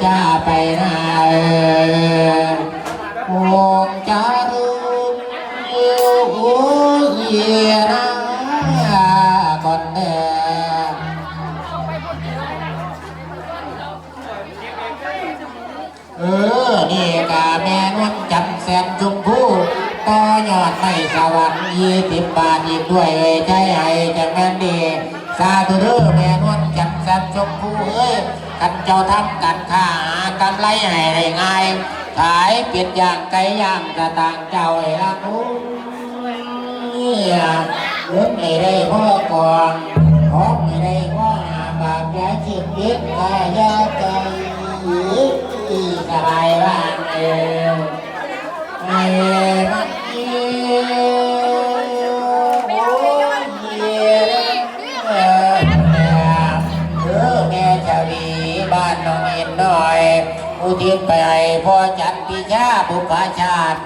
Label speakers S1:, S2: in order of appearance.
S1: จ้าไปนาคงจะรู้เยียนะก่อนเดิมนี่กาแม่นวลจันแสนชมพูต่อยอดในสวรรค์20 บาทอีกด้วยใจให้จังแม่นดีสาธุเด้อแม่นวลจันแสนชมพูกันเจ้าทำกันค้ากำไรให้ได้ง่ายขายเป็ดย่างไก่ย่างกระต่างเจ้าไอ้ละนู้เงินไม่ได้พ่อกองของไม่ได้พ่อหาบาปย้ายชีวิตกายาใจสบายบ้างไอ้บักเยี่แม่ชาวีบ้านน้องเอ็นน้อยอุทิศไปให้พ่อจันทร์พิชาบุพชาติ